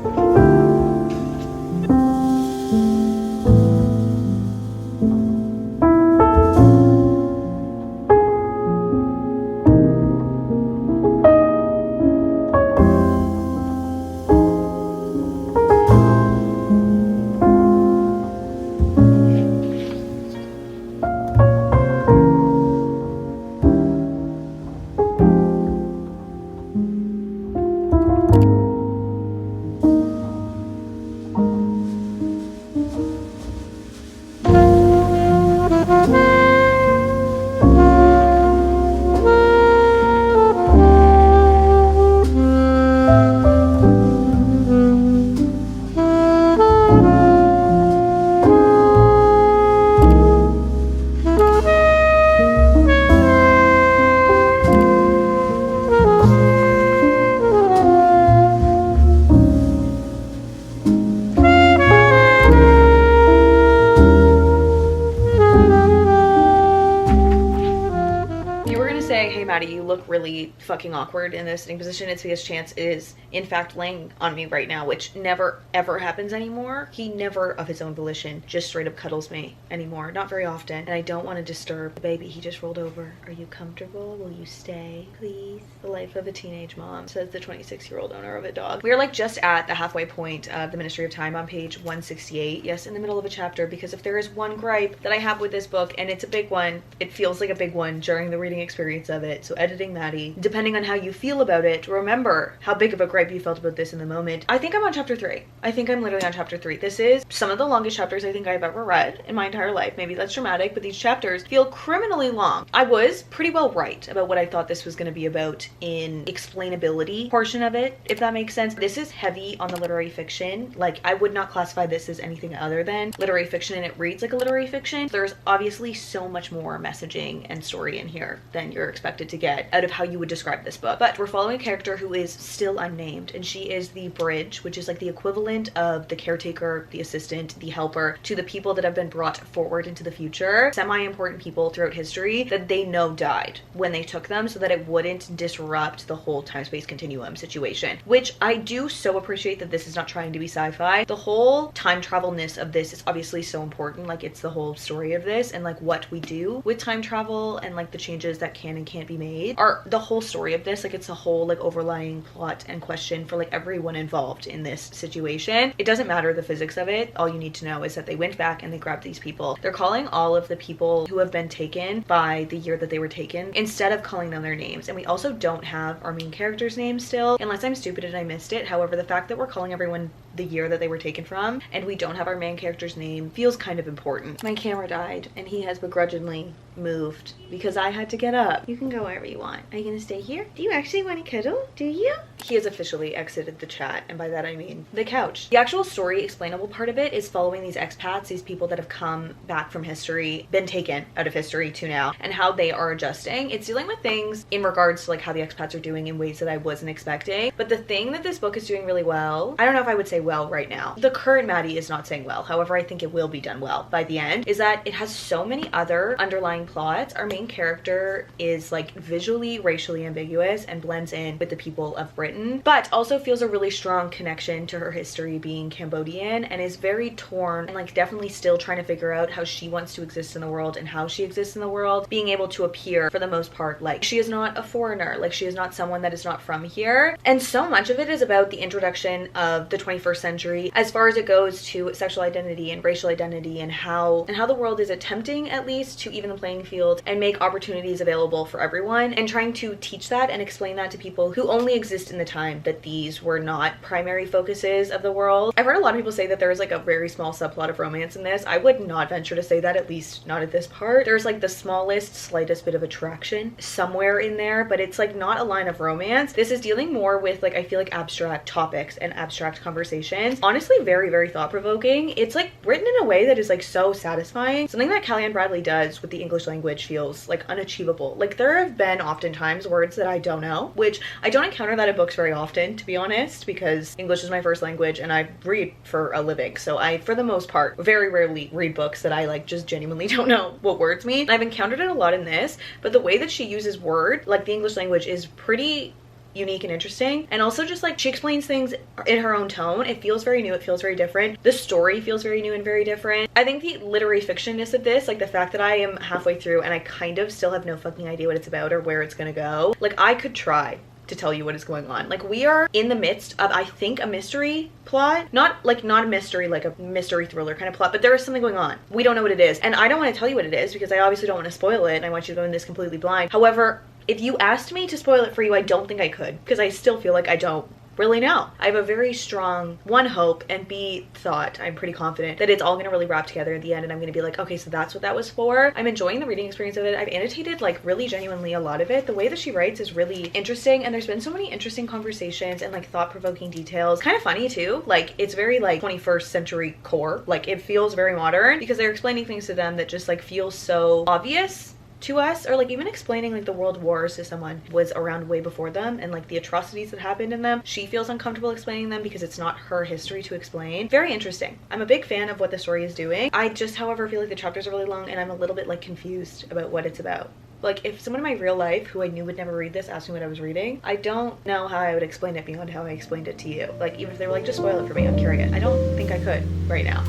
S1: Maddie, you look really fucking awkward in this sitting position, it's because Chance is in fact laying on me right now, which never ever happens anymore. He never of his own volition just straight up cuddles me anymore, not very often, and I don't want to disturb the baby. He just rolled over. Are you comfortable? Will you stay, please? The life of a teenage mom, says the 26-year-old owner of a dog. We are like just at the halfway point of the Ministry of Time on page 168. Yes, in the middle of a chapter, because if there is one gripe that I have with this book, and it's a big one, it feels like a big one during the reading experience of it. So editing Maddie, depending on how you feel about it, remember how big of a gripe you felt about this in the moment. I think I'm on chapter 3. I think I'm literally on chapter 3. This is some of the longest chapters I think I've ever read in my entire life. Maybe that's dramatic, but these chapters feel criminally long. I was pretty well right about what I thought this was going to be about in explainability portion of it, if that makes sense. This is heavy on the literary fiction. Like, I would not classify this as anything other than literary fiction, and it reads like a literary fiction. There's obviously so much more messaging and story in here than you're expected to get out of how you would describe this book. But we're following a character who is still unnamed, and she is the bridge, which is like the equivalent of the caretaker, the assistant, the helper to the people that have been brought forward into the future, semi-important people throughout history that they know died when they took them, so that it wouldn't disrupt the whole time-space continuum situation, which I do so appreciate that this is not trying to be sci-fi. The whole time travel-ness of this is obviously so important. Like, it's the whole story of this, and like what we do with time travel and like the changes that can and can't be made are the whole story of this. Like, it's a whole like overlying plot and question for like everyone involved in this situation. It doesn't matter the physics of it. All you need to know is that they went back and they grabbed these people. They're calling all of the people who have been taken by the year that they were taken instead of calling them their names. And we also don't have our main character's name still, unless I'm stupid and I missed it. However, the fact that we're calling everyone the year that they were taken from and we don't have our main character's name feels kind of important. My camera died and he has begrudgingly moved because I had to get up. You can go wherever you want. Are you gonna stay here? Do you actually want to cuddle? Do you? He has officially exited the chat, and by that I mean the couch. The actual story explainable part of it is following these expats, these people that have come back from history, been taken out of history to now, and how they are adjusting. It's dealing with things in regards to like how the expats are doing in ways that I wasn't expecting. But the thing that this book is doing really well, I don't know if I would say well right now. The current Maddie is not saying well. However, I think it will be done well by the end, is that it has so many other underlying plots. Our main character is like visually racially ambiguous and blends in with the people of Britain, but also feels a really strong connection to her history being Cambodian, and is very torn and like definitely still trying to figure out how she wants to exist in the world and how she exists in the world, being able to appear for the most part like she is not a foreigner, like she is not someone that is not from here. And so much of it is about the introduction of the 21st century as far as it goes to sexual identity and racial identity, and how the world is attempting at least to even the playing field and make opportunities available for everyone, and trying to teach that and explain that to people who only exist in the time that these were not primary focuses of the world. I've heard a lot of people say that there is like a very small subplot of romance in this. I would not venture to say that, at least not at this part. There's like the smallest, slightest bit of attraction somewhere in there, but it's like not a line of romance. This is dealing more with like, I feel like abstract topics and abstract conversations. Honestly, very, very thought-provoking. It's like written in a way that is like so satisfying. Something that Kellyanne Bradley does with the English language feels like unachievable. Like, there have been oftentimes words that I don't know, which I don't encounter that in books very often, to be honest, because English is my first language and I read for a living. So I, for the most part, very rarely read books that I like just genuinely don't know what words mean. I've encountered it a lot in this, but the way that she uses word, like the English language, is pretty unique and interesting. And also just like she explains things in her own tone. It feels very new, it feels very different. The story feels very new and very different. I think the literary fictionness of this, like the fact that I am halfway through and I kind of still have no fucking idea what it's about or where it's gonna go. Like, I could try to tell you what is going on. Like, we are in the midst of, I think, a mystery plot. Not a mystery, like a mystery thriller kind of plot, but there is something going on. We don't know what it is. And I don't want to tell you what it is because I obviously don't want to spoil it and I want you to go in this completely blind. However, if you asked me to spoil it for you, I don't think I could, because I still feel like I don't really know. I have a very strong, one, hope, and B, thought, I'm pretty confident that it's all gonna really wrap together at the end and I'm gonna be like, okay, so that's what that was for. I'm enjoying the reading experience of it. I've annotated like really genuinely a lot of it. The way that she writes is really interesting, and there's been so many interesting conversations and like thought-provoking details. Kind of funny too. Like, it's very like 21st century core. Like, it feels very modern because they're explaining things to them that just like feel so obvious to us, or like even explaining like the world wars to someone who was around way before them and like the atrocities that happened in them. She feels uncomfortable explaining them because it's not her history to explain. Very interesting. I'm a big fan of what the story is doing. I just, however, feel like the chapters are really long and I'm a little bit like confused about what it's about. Like, if someone in my real life who I knew would never read this asked me what I was reading, I don't know how I would explain it beyond how I explained it to you. Like, even if they were like, just spoil it for me, I'm curious. I don't think I could right now.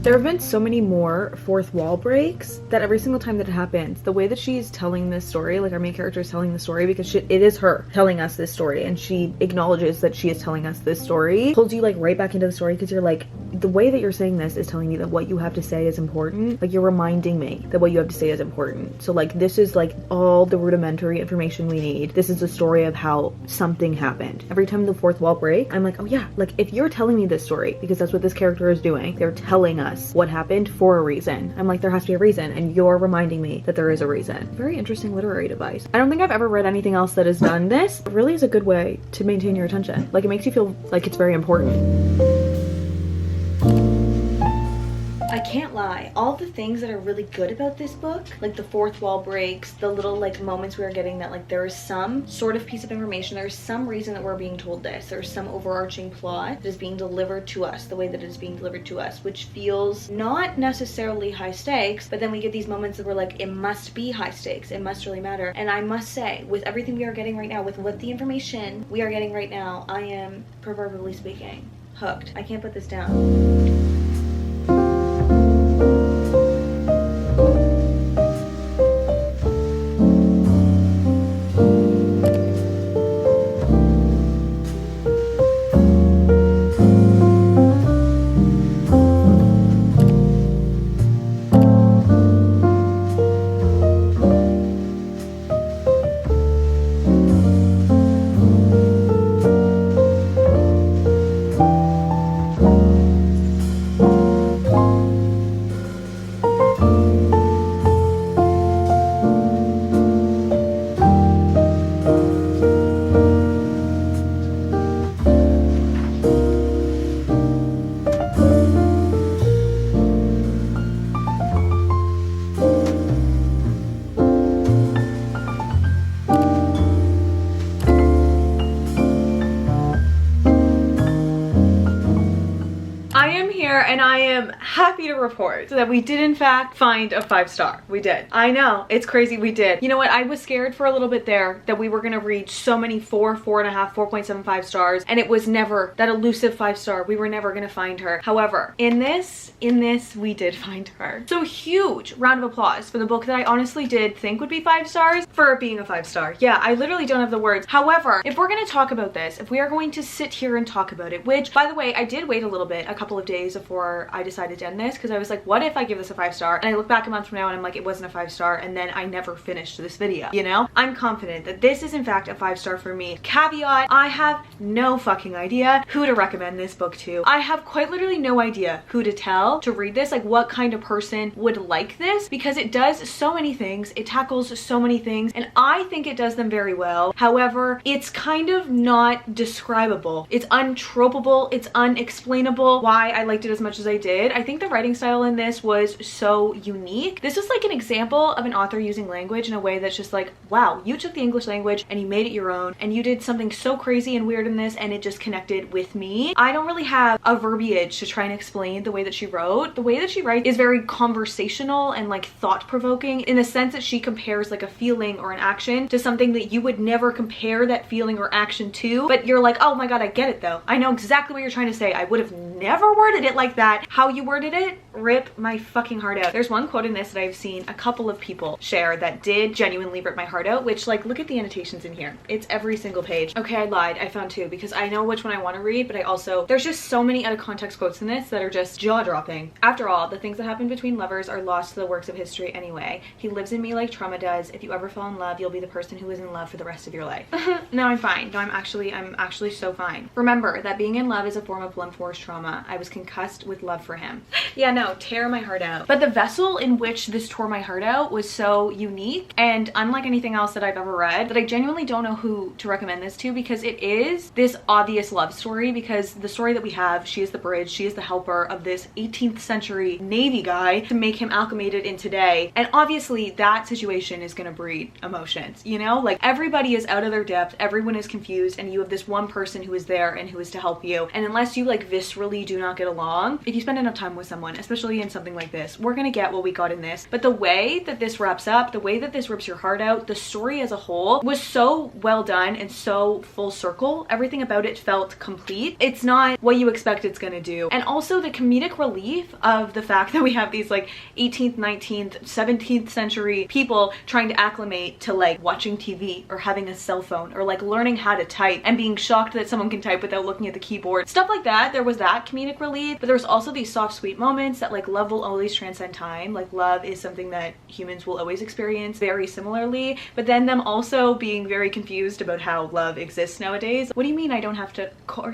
S1: There have been so many more fourth wall breaks that every single time that it happens, the way that she's telling this story, like our main character is telling the story, because it is her telling us this story, and she acknowledges that she is telling us this story, pulls you like right back into the story, because you're like, the way that you're saying this is telling me that what you have to say is important. Like, you're reminding me that what you have to say is important. So like, this is like all the rudimentary information we need. This is the story of how something happened. Every time the fourth wall break, I'm like, oh yeah, like if you're telling me this story, because that's what this character is doing, they're telling us what happened for a reason. I'm like, there has to be a reason, and you're reminding me that there is a reason. Very interesting literary device. I don't think I've ever read anything else that has done this. It really is a good way to maintain your attention. Like, it makes you feel like it's very important. I can't lie, all the things that are really good about this book, like the fourth wall breaks, the little like moments we are getting that like there is some sort of piece of information, there is some reason that we're being told this, there's some overarching plot that is being delivered to us the way that it is being delivered to us, which feels not necessarily high stakes, but then we get these moments that we're like, it must be high stakes, it must really matter. And I must say, with everything we are getting right now, with what the information we are getting right now, I am, proverbially speaking, hooked. I can't put this down. And I am happy to report that we did in fact find a 5-star. We did. I know, it's crazy, we did. You know what, I was scared for a little bit there that we were gonna reach so many 4, 4.5, 4.75 stars, and it was never that elusive 5-star. We were never gonna find her. However, in this, we did find her. So huge round of applause for the book that I honestly did think would be 5 stars for it being a 5-star. Yeah, I literally don't have the words. However, if we're gonna talk about this, if we are going to sit here and talk about it, which by the way, I did wait a little bit, a couple of days before I decided to end this, because I was like, what if I give this a 5-star? And I look back a month from now and I'm like, it wasn't a 5-star, and then I never finished this video, you know? I'm confident that this is in fact a 5-star for me. Caveat, I have no fucking idea who to recommend this book to. I have quite literally no idea who to tell to read this, like what kind of person would like this, because it does so many things, it tackles so many things, and I think it does them very well. However, it's kind of not describable. It's untropable, it's unexplainable why I liked it as much as I did. I think the writing style in this was so unique. This is like an example of an author using language in a way that's just like, wow, you took the English language and you made it your own, and you did something so crazy and weird in this, and it just connected with me. I don't really have a verbiage to try and explain the way that she wrote. The way that she writes is very conversational and like thought-provoking, in the sense that she compares like a feeling or an action to something that you would never compare that feeling or action to, but you're like, oh my god, I get it though. I know exactly what you're trying to say. I would have never worded it like that. How you worded it, rip my fucking heart out. There's one quote in this that I've seen a couple of people share that did genuinely rip my heart out, which, like, look at the annotations in here. It's every single page. Okay, I lied. I found 2 because I know which one I want to read, but I also, there's just so many out of context quotes in this that are just jaw-dropping. After all, the things that happen between lovers are lost to the works of history anyway. He lives in me like trauma does. If you ever fall in love, you'll be the person who is in love for the rest of your life. No, I'm fine. No, I'm actually so fine. Remember that being in love is a form of blunt force trauma. I was concussed with love for him. Yeah, no, tear my heart out. But the vessel in which this tore my heart out was so unique and unlike anything else that I've ever read that I genuinely don't know who to recommend this to, because it is this obvious love story. Because the story that we have, she is the bridge, she is the helper of this 18th century Navy guy to make him acclimated in today. And obviously that situation is gonna breed emotions, you know? Like, everybody is out of their depth, everyone is confused, and you have this one person who is there and who is to help you. And unless you like viscerally do not get along, if you spend enough time with someone, especially in something like this, we're gonna get what we got in this. But the way that this wraps up, the way that this rips your heart out, the story as a whole was so well done and so full circle. Everything about it felt complete. It's not what you expect it's gonna do. And also the comedic relief of the fact that we have these like 18th, 19th, 17th century people trying to acclimate to like watching TV or having a cell phone or like learning how to type and being shocked that someone can type without looking at the keyboard. Stuff like that. There was that comedic relief, but there was also these soft, sweet moments that like love will always transcend time. Like, love is something that humans will always experience very similarly, but then them also being very confused about how love exists nowadays. What do you mean I don't have to,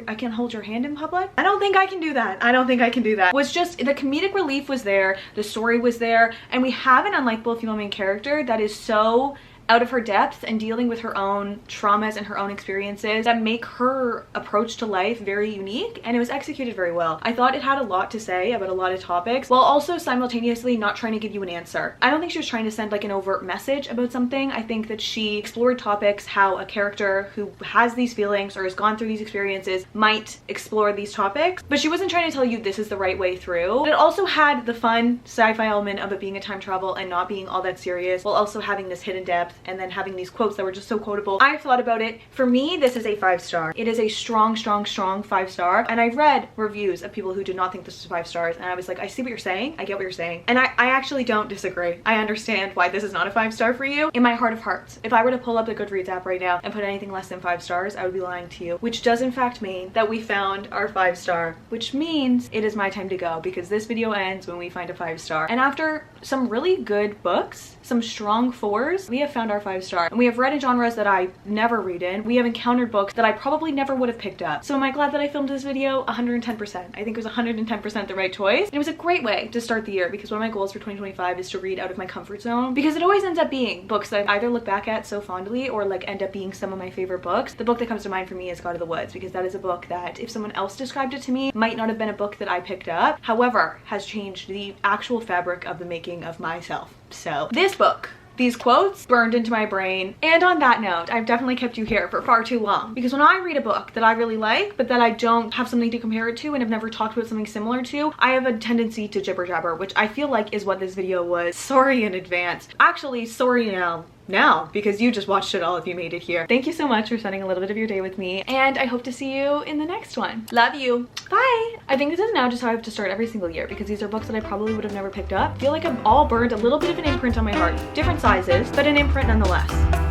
S1: I can hold your hand in public? I don't think I can do that. I don't think I can do that. Was just, the comedic relief was there, the story was there, and we have an unlikable female main character that is so out of her depth and dealing with her own traumas and her own experiences that make her approach to life very unique, and it was executed very well. I thought it had a lot to say about a lot of topics while also simultaneously not trying to give you an answer. I don't think she was trying to send like an overt message about something. I think that she explored topics how a character who has these feelings or has gone through these experiences might explore these topics, but she wasn't trying to tell you this is the right way through. But it also had the fun sci-fi element of it being a time travel and not being all that serious, while also having this hidden depth and then having these quotes that were just so quotable. I've thought about it. For me, this is a 5-star. It is a strong, strong, strong 5-star. And I've read reviews of people who did not think this was 5 stars, and I was like, I see what you're saying. I get what you're saying. And I actually don't disagree. I understand why this is not a 5-star for you. In my heart of hearts, if I were to pull up the Goodreads app right now and put anything less than 5 stars, I would be lying to you. Which does in fact mean that we found our 5-star, which means it is my time to go, because this video ends when we find a 5-star. And after some really good books, some strong 4s, we have found our 5-star. And we have read in genres that I never read in. We have encountered books that I probably never would have picked up. So am I glad that I filmed this video? 110%. I think it was 110% the right choice. And it was a great way to start the year, because one of my goals for 2025 is to read out of my comfort zone, because it always ends up being books that I either look back at so fondly or like end up being some of my favorite books. The book that comes to mind for me is God of the Woods, because that is a book that if someone else described it to me, might not have been a book that I picked up, however, has changed the actual fabric of the making of myself. So this book, these quotes burned into my brain. And on that note, I've definitely kept you here for far too long, because when I read a book that I really like, but that I don't have something to compare it to and have never talked about something similar to, I have a tendency to jibber jabber, which I feel like is what this video was. Sorry in advance. Actually, sorry now, because you just watched it all if you made it here. Thank you so much for spending a little bit of your day with me, and I hope to see you in the next one. Love you. Bye. I think this is now just how I have to start every single year, because these are books that I probably would have never picked up. I feel like I've all burned a little bit of an imprint on my heart. Different sizes, but an imprint nonetheless.